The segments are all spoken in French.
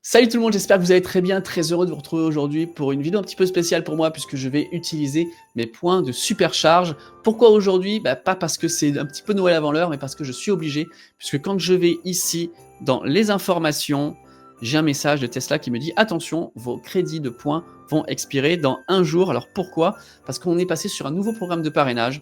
Salut tout le monde, j'espère que vous allez très bien, très heureux de vous retrouver aujourd'hui pour une vidéo un petit peu spéciale pour moi puisque je vais utiliser mes points de supercharge. Pourquoi aujourd'hui? Pas parce que c'est un petit peu Noël avant l'heure, mais parce que je suis obligé, puisque quand je vais ici dans les informations, j'ai un message de Tesla qui me dit attention, vos crédits de points vont expirer dans un jour. Alors pourquoi? Parce qu'on est passé sur un nouveau programme de parrainage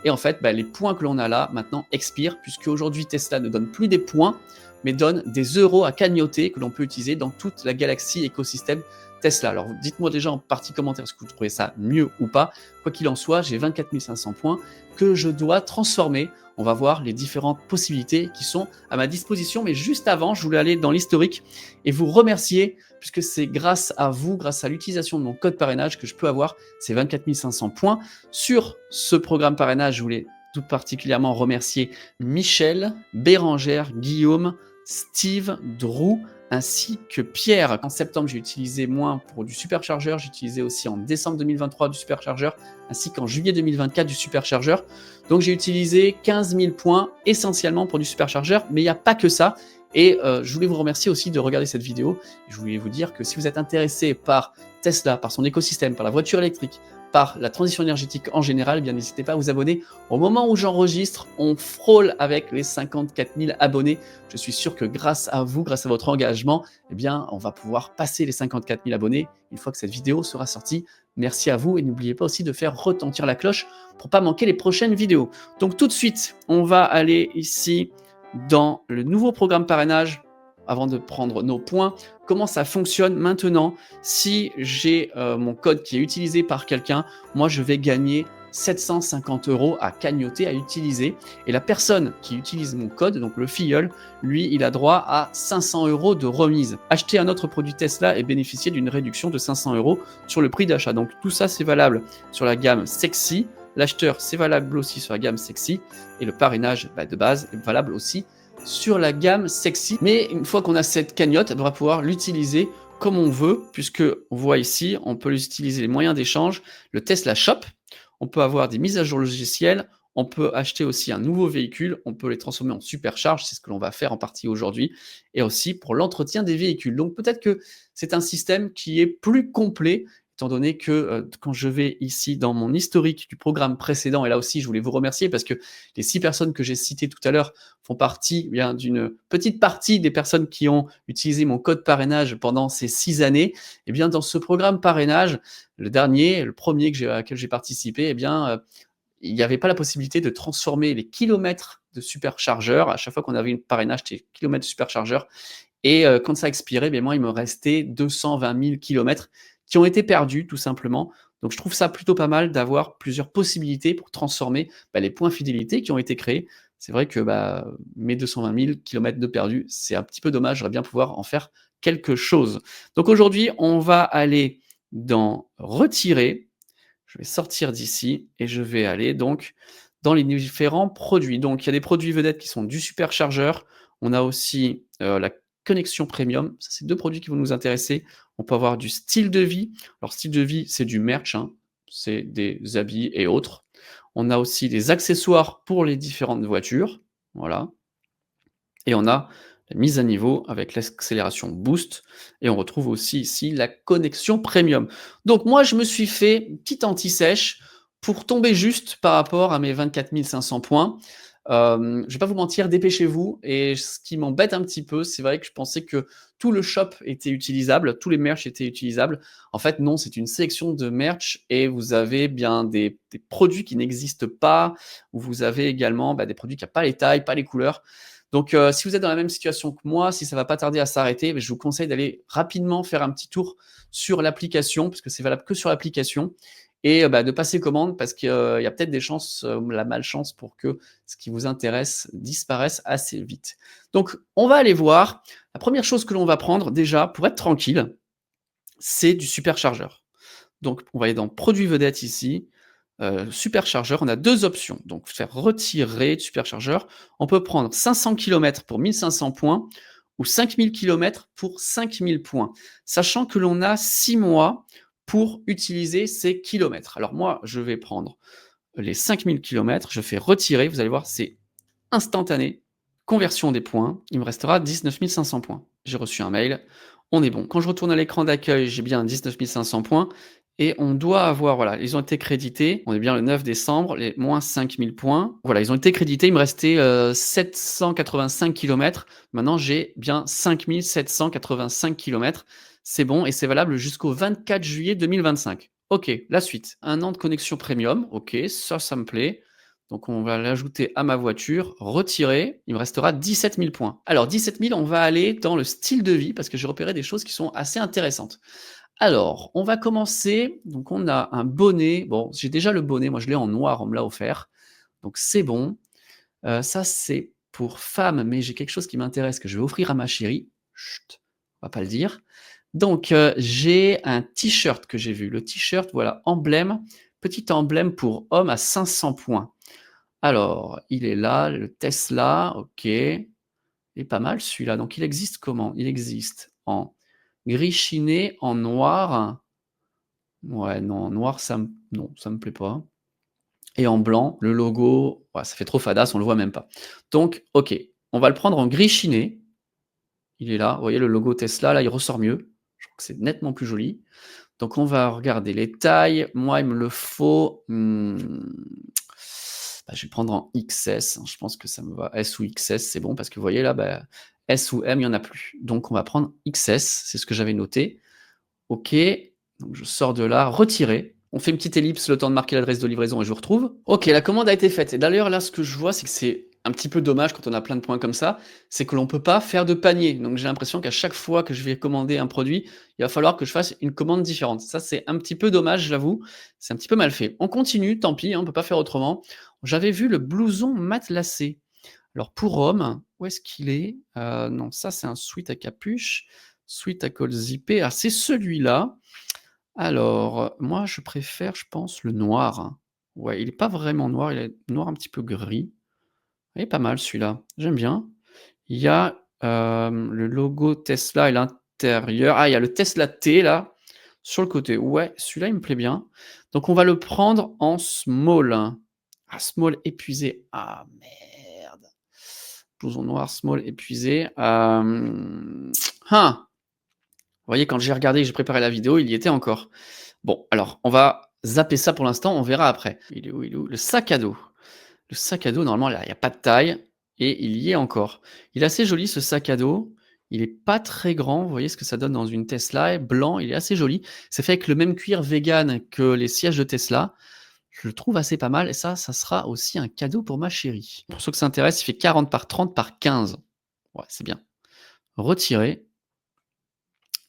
et en fait, les points que l'on a là maintenant expirent puisque aujourd'hui Tesla ne donne plus des points mais donne des euros à cagnoter que l'on peut utiliser dans toute la galaxie écosystème Tesla. Alors dites-moi déjà en partie commentaire est-ce que vous trouvez ça mieux ou pas. Quoi qu'il en soit, j'ai 24 500 points que je dois transformer. On va voir les différentes possibilités qui sont à ma disposition. Mais juste avant, je voulais aller dans l'historique et vous remercier puisque c'est grâce à vous, grâce à l'utilisation de mon code parrainage que je peux avoir ces 24 500 points. Sur ce programme parrainage, je voulais tout particulièrement remercier Michel, Bérangère, Guillaume, Steve, Drew, ainsi que Pierre. En septembre, j'ai utilisé moins pour du superchargeur. J'ai utilisé aussi en décembre 2023 du superchargeur, ainsi qu'en juillet 2024 du superchargeur. Donc j'ai utilisé 15 000 points essentiellement pour du superchargeur, mais il n'y a pas que ça. Et je voulais vous remercier aussi de regarder cette vidéo. Je voulais vous dire que si vous êtes intéressé par Tesla, par son écosystème, par la voiture électrique, par la transition énergétique en général, bien n'hésitez pas à vous abonner. Au moment où j'enregistre, on frôle avec les 54 000 abonnés. Je suis sûr que grâce à vous, grâce à votre engagement, eh bien, on va pouvoir passer les 54 000 abonnés une fois que cette vidéo sera sortie. Merci à vous et n'oubliez pas aussi de faire retentir la cloche pour ne pas manquer les prochaines vidéos. Donc tout de suite, on va aller ici dans le nouveau programme parrainage avant de prendre nos points. Comment ça fonctionne maintenant? Si j'ai mon code qui est utilisé par quelqu'un, moi je vais gagner 750 € à cagnoter, à utiliser. Et la personne qui utilise mon code, donc le filleul, lui, il a droit à 500 € de remise. Acheter un autre produit Tesla et bénéficier d'une réduction de 500 € sur le prix d'achat. Donc tout ça, c'est valable sur la gamme Sexy. L'acheteur, c'est valable aussi sur la gamme Sexy. Et le parrainage de base est valable aussi sur la gamme Sexy. Mais une fois qu'on a cette cagnotte, on devra pouvoir l'utiliser comme on veut, puisque on voit ici, on peut utiliser les moyens d'échange, le Tesla Shop, on peut avoir des mises à jour logicielles, on peut acheter aussi un nouveau véhicule, on peut les transformer en supercharge, c'est ce que l'on va faire en partie aujourd'hui, et aussi pour l'entretien des véhicules. Donc peut-être que c'est un système qui est plus complet, étant donné que quand je vais ici dans mon historique du programme précédent, et là aussi je voulais vous remercier parce que les 6 personnes que j'ai citées tout à l'heure font partie d'une petite partie des personnes qui ont utilisé mon code parrainage pendant ces 6 années. Et bien dans ce programme parrainage, le dernier, le premier à laquelle j'ai participé, il n'y avait pas la possibilité de transformer les kilomètres de superchargeur. À chaque fois qu'on avait une parrainage, c'était kilomètres de superchargeur. Et quand ça expirait, moi, il me restait 220 000 kilomètres qui ont été perdus, tout simplement. Donc, je trouve ça plutôt pas mal d'avoir plusieurs possibilités pour transformer les points fidélité qui ont été créés. C'est vrai que mes 220 000 kilomètres de perdus, c'est un petit peu dommage. J'aurais bien pouvoir en faire quelque chose. Donc, aujourd'hui, on va aller dans retirer. Je vais sortir d'ici et je vais aller donc dans les différents produits. Donc, il y a des produits vedettes qui sont du superchargeur. On a aussi la connexion premium. Ça, c'est 2 produits qui vont nous intéresser. On peut avoir du style de vie. Alors, style de vie, c'est du merch, hein. C'est des habits et autres. On a aussi des accessoires pour les différentes voitures. Voilà. Et on a la mise à niveau avec l'accélération boost et on retrouve aussi ici la connexion premium. Donc moi, je me suis fait une petite anti-sèche pour tomber juste par rapport à mes 24 500 points. Je vais pas vous mentir, dépêchez-vous. Et ce qui m'embête un petit peu, c'est vrai que je pensais que tout le shop était utilisable, tous les merch étaient utilisables. En fait, non, c'est une sélection de merch et vous avez bien des produits qui n'existent pas, ou vous avez également des produits qui n'ont pas les tailles, pas les couleurs. Donc, si vous êtes dans la même situation que moi, si ça va pas tarder à s'arrêter, je vous conseille d'aller rapidement faire un petit tour sur l'application, parce que c'est valable que sur l'application, et de passer commande, parce qu'il y a peut-être des chances, la malchance pour que ce qui vous intéresse disparaisse assez vite. Donc, on va aller voir. La première chose que l'on va prendre, déjà, pour être tranquille, c'est du superchargeur. Donc, on va aller dans produits vedettes ici, superchargeur, on a 2 options. Donc faire retirer du superchargeur. On peut prendre 500 km pour 1 500 points ou 5 000 km pour 5 000 points. Sachant que l'on a 6 mois pour utiliser ces kilomètres. Alors moi, je vais prendre les 5 000 km, je fais retirer, vous allez voir, c'est instantané. Conversion des points, il me restera 19 500 points. J'ai reçu un mail, On est bon. Quand je retourne à l'écran d'accueil, j'ai bien 19 500 points et on doit avoir voilà, ils ont été crédités. On est bien le 9 décembre, les moins 5 000 points. Voilà, ils ont été crédités. Il me restait, 785 kilomètres. Maintenant, j'ai bien 5 785 kilomètres. C'est bon et c'est valable jusqu'au 24 juillet 2025. OK, la suite. 1 an de connexion premium. OK, ça me plaît. Donc on va l'ajouter à ma voiture, retirer, il me restera 17 000 points. Alors 17 000, on va aller dans le style de vie parce que j'ai repéré des choses qui sont assez intéressantes. Alors, on va commencer, donc on a un bonnet, bon, j'ai déjà le bonnet, moi je l'ai en noir, on me l'a offert, donc c'est bon. Ça c'est pour femme, mais j'ai quelque chose qui m'intéresse que je vais offrir à ma chérie. Chut, on va pas le dire. Donc, j'ai un t-shirt que j'ai vu. Le t-shirt, voilà, emblème, petit emblème pour homme à 500 points. Alors, il est là, le Tesla, OK. Il est pas mal celui-là. Donc il existe comment? Il existe en gris chiné, en noir. Ouais, non, en noir, ça me plaît pas. Et en blanc, le logo, ouais, ça fait trop fadasse, on le voit même pas. Donc, OK, on va le prendre en gris chiné. Il est là, vous voyez le logo Tesla, là, il ressort mieux. Je trouve que c'est nettement plus joli. Donc on va regarder les tailles. Moi, il me le faut, bah, je vais prendre en XS, hein, je pense que ça me va. S ou XS, c'est bon parce que vous voyez là, bah, S ou M, il y en a plus. Donc on va prendre XS, c'est ce que j'avais noté. OK, donc je sors de là, retirer. On fait une petite ellipse, le temps de marquer l'adresse de livraison et je vous retrouve. OK, la commande a été faite et d'ailleurs là, ce que je vois, c'est que c'est un petit peu dommage quand on a plein de points comme ça, c'est que l'on peut pas faire de panier. Donc j'ai l'impression qu'à chaque fois que je vais commander un produit, il va falloir que je fasse une commande différente. Ça, c'est un petit peu dommage, j'avoue. C'est un petit peu mal fait. On continue, tant pis, hein, on peut pas faire autrement. J'avais vu le blouson matelassé. Alors pour homme, où est-ce qu'il est? Non, ça c'est un sweat à capuche, sweat à col zippé. Ah, c'est celui-là. Alors, moi je préfère, je pense, le noir. Ouais, il est pas vraiment noir, il est noir un petit peu gris. Il est pas mal celui-là, j'aime bien. Il y a, le logo Tesla à l'intérieur. Ah, il y a le Tesla T là, sur le côté. Ouais, celui-là il me plaît bien. Donc on va le prendre en small. Ah, small épuisé. Ah merde. Blouson noir, small épuisé. Hein! Vous voyez, quand j'ai regardé et j'ai préparé la vidéo, il y était encore. Bon, alors, on va zapper ça pour l'instant, on verra après. Il est où? Il est où? Le sac à dos. Le sac à dos, normalement, là, il y a pas de taille et il y est encore. Il est assez joli, ce sac à dos. Il est pas très grand. Vous voyez ce que ça donne dans une Tesla. Blanc, il est assez joli. C'est fait avec le même cuir vegan que les sièges de Tesla. Je le trouve assez pas mal et ça sera aussi un cadeau pour ma chérie. Pour ceux que ça intéresse, il fait 40 par 30 par 15. Ouais, c'est bien. Retirer.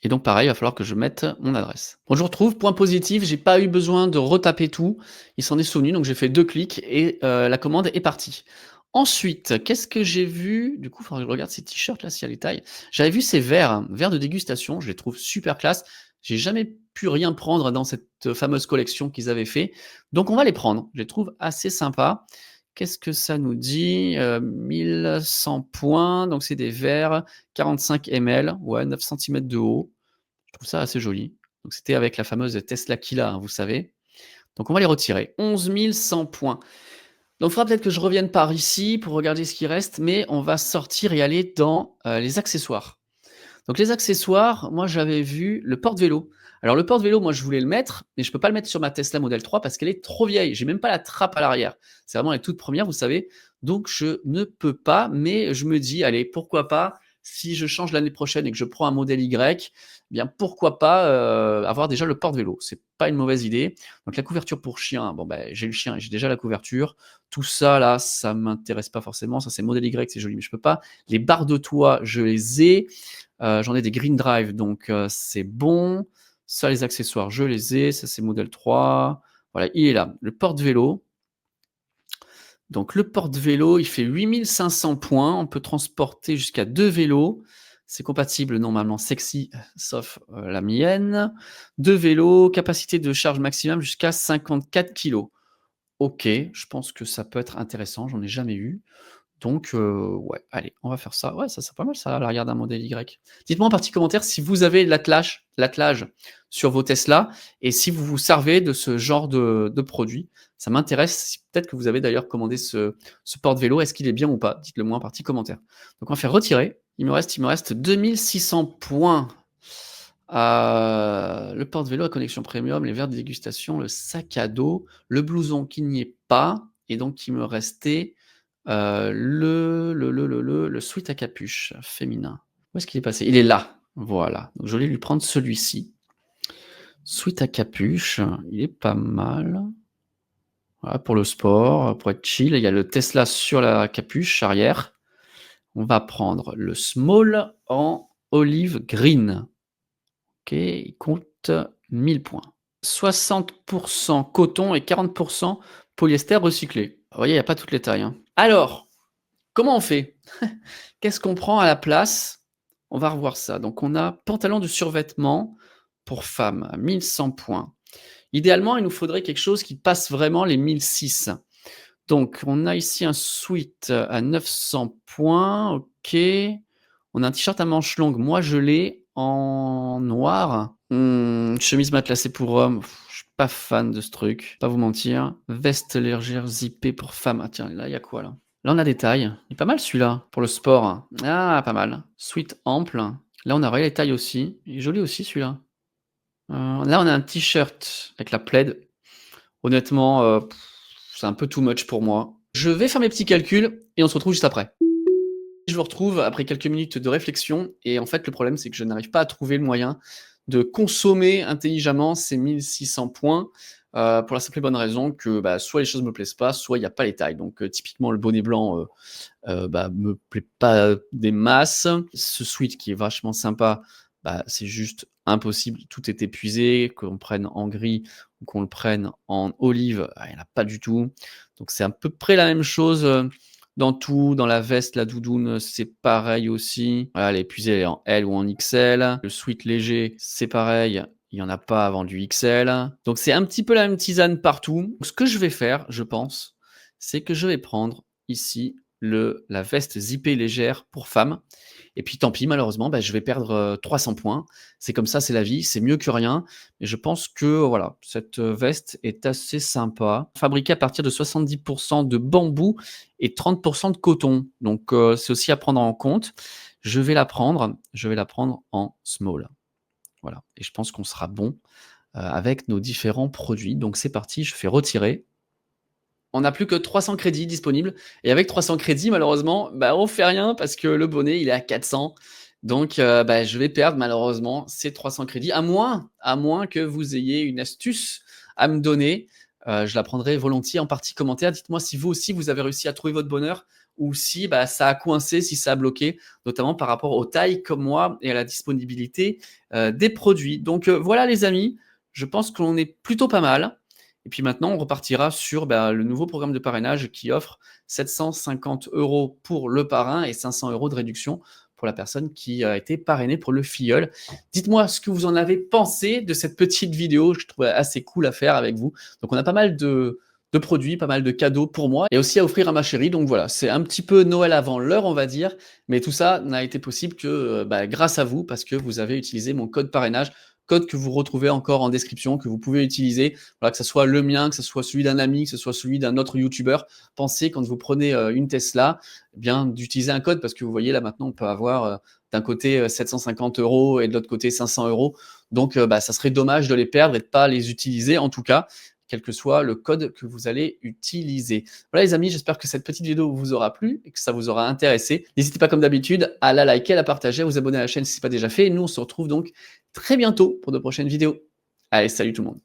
Et donc pareil, il va falloir que je mette mon adresse. Bon, je retrouve, point positif, j'ai pas eu besoin de retaper tout. Il s'en est souvenu, donc j'ai fait 2 clics et la commande est partie. Ensuite, qu'est-ce que j'ai vu? Du coup, il faudrait que je regarde ces t-shirts là, s'il y a les tailles. J'avais vu ces verres, hein, verres de dégustation, je les trouve super classe. J'ai jamais pu rien prendre dans cette fameuse collection qu'ils avaient fait. Donc on va les prendre. Je les trouve assez sympas. Qu'est-ce que ça nous dit? 1100 points, donc c'est des verres, 45 ml, ouais, 9 centimètres de haut. Je trouve ça assez joli. Donc c'était avec la fameuse Tesla Kila, hein, vous savez. Donc on va les retirer. 11 100 points. Donc il faudra peut-être que je revienne par ici pour regarder ce qui reste, mais on va sortir et aller dans les accessoires. Donc les accessoires, moi j'avais vu le porte-vélo. Alors le porte-vélo, moi je voulais le mettre, mais je peux pas le mettre sur ma Tesla Model 3 parce qu'elle est trop vieille. J'ai même pas la trappe à l'arrière. C'est vraiment la toute première, vous savez. Donc je ne peux pas, mais je me dis, allez, pourquoi pas, si je change l'année prochaine et que je prends un modèle Y, eh bien pourquoi pas avoir déjà le porte-vélo. C'est pas une mauvaise idée. Donc la couverture pour chien, bon ben j'ai le chien et j'ai déjà la couverture. Tout ça là, ça m'intéresse pas forcément. Ça c'est modèle Y, c'est joli, mais je peux pas. Les barres de toit, je les ai. J'en ai des Green Drive, donc c'est bon. Ça, les accessoires, je les ai. Ça, c'est modèle 3. Voilà, il est là. Le porte-vélo. Donc le porte-vélo, il fait 8500 points. On peut transporter jusqu'à 2 vélos. C'est compatible normalement sexy, sauf la mienne. 2 vélos, capacité de charge maximum jusqu'à 54 kg. OK, je pense que ça peut être intéressant, j'en ai jamais eu. Donc, ouais, allez, on va faire ça. Ouais, ça c'est pas mal ça, à l'arrière d'un modèle Y. Dites-moi en partie commentaire si vous avez l'attelage sur vos Tesla et si vous vous servez de ce genre de produit. Ça m'intéresse, si peut-être que vous avez d'ailleurs commandé ce porte-vélo, est-ce qu'il est bien ou pas? Dites-le moi en partie commentaire. Donc on va faire retirer. Il me reste 2 600 points. Le porte-vélo à connexion premium, les verres de dégustation, le sac à dos, le blouson qui n'y est pas et donc il me restait, le sweat à capuche féminin. Où est-ce qu'il est passé? Il est là, voilà. Donc je voulais lui prendre celui-ci. Sweat à capuche, il est pas mal. Voilà, pour le sport, pour être chill. Il y a le Tesla sur la capuche arrière. On va prendre le small en olive green. OK, il compte 1000 points. 60 coton et 40 polyester recyclé. Vous voyez, il y a pas toutes les tailles, hein. Alors, comment on fait? Qu'est-ce qu'on prend à la place? On va revoir ça. Donc on a pantalon de survêtement pour femmes à 1100 points. Idéalement, il nous faudrait quelque chose qui passe vraiment les 1006. Donc on a ici un sweat à 900 points, OK. On a un t-shirt à manches longues, moi je l'ai en noir. Chemise matelassée pour hommes, je suis pas fan de ce truc, pas vous mentir. Veste légère zippée pour femmes. Ah tiens, là il y a quoi là? Là on a des tailles. Il est pas mal celui-là, pour le sport. Ah pas mal. Sweat ample. Là on a les tailles aussi. Il est joli aussi celui-là. Là on a un t-shirt avec la plaid. Honnêtement, c'est un peu too much pour moi. Je vais faire mes petits calculs et on se retrouve juste après. Je vous retrouve après quelques minutes de réflexion et en fait, le problème, c'est que je n'arrive pas à trouver le moyen de consommer intelligemment ces 1600 points, pour la simple et bonne raison que, bah, soit les choses me plaisent pas, soit il y a pas les tailles. Donc, typiquement le bonnet blanc, bah, me plaît pas des masses. Ce sweat qui est vachement sympa, bah, c'est juste impossible. Tout est épuisé, qu'on prenne en gris ou qu'on le prenne en olive, ah, il y en a pas du tout. Donc c'est à peu près la même chose, dans tout. Dans la veste, la doudoune, c'est pareil aussi. Voilà, elle est épuisée, elle est en L ou en XL. Le sweat léger, c'est pareil, il y en a pas avant du XL. Donc c'est un petit peu la même tisane partout. Ce que je vais faire, je pense, c'est que je vais prendre ici la veste zippée légère pour femmes. Et puis tant pis, malheureusement, bah, je vais perdre 300 points. C'est comme ça, c'est la vie, c'est mieux que rien. Et je pense que voilà, cette veste est assez sympa. Fabriquée à partir de 70% de bambou et 30% de coton. Donc c'est aussi à prendre en compte. Je vais la prendre en small. Voilà. Et je pense qu'on sera bon avec nos différents produits. Donc c'est parti, je fais retirer. On n'a plus que 300 crédits disponibles. Et avec 300 crédits, malheureusement, bah, on fait rien parce que le bonnet, il est à 400. Donc, bah, je vais perdre malheureusement ces 300 crédits, à moins que vous ayez une astuce à me donner. Je la prendrai volontiers en partie commentaire. Dites-moi si vous aussi, vous avez réussi à trouver votre bonheur ou si bah, ça a coincé, si ça a bloqué, notamment par rapport aux tailles comme moi et à la disponibilité des produits. Donc, voilà les amis, je pense qu'on est plutôt pas mal. Et puis maintenant, on repartira sur bah, le nouveau programme de parrainage qui offre 750 € pour le parrain et 500 € de réduction pour la personne qui a été parrainée pour le filleul. Dites-moi ce que vous en avez pensé de cette petite vidéo, je trouvais assez cool à faire avec vous. Donc on a pas mal de produits, pas mal de cadeaux pour moi et aussi à offrir à ma chérie. Donc voilà, c'est un petit peu Noël avant l'heure, on va dire. Mais tout ça n'a été possible que bah, grâce à vous, parce que vous avez utilisé mon code parrainage, code que vous retrouvez encore en description, que vous pouvez utiliser. Voilà, que ce soit le mien, que ce soit celui d'un ami, que ce soit celui d'un autre youtubeur. Pensez, quand vous prenez une Tesla, eh bien d'utiliser un code, parce que vous voyez là maintenant, on peut avoir d'un côté 750 € et de l'autre côté 500 €. Donc bah, ça serait dommage de les perdre et de ne pas les utiliser, en tout cas, quel que soit le code que vous allez utiliser. Voilà les amis, j'espère que cette petite vidéo vous aura plu et que ça vous aura intéressé. N'hésitez pas comme d'habitude à la liker, à la partager, à vous abonner à la chaîne si ce n'est pas déjà fait. Et nous, on se retrouve donc très bientôt pour de prochaines vidéos. Allez, salut tout le monde.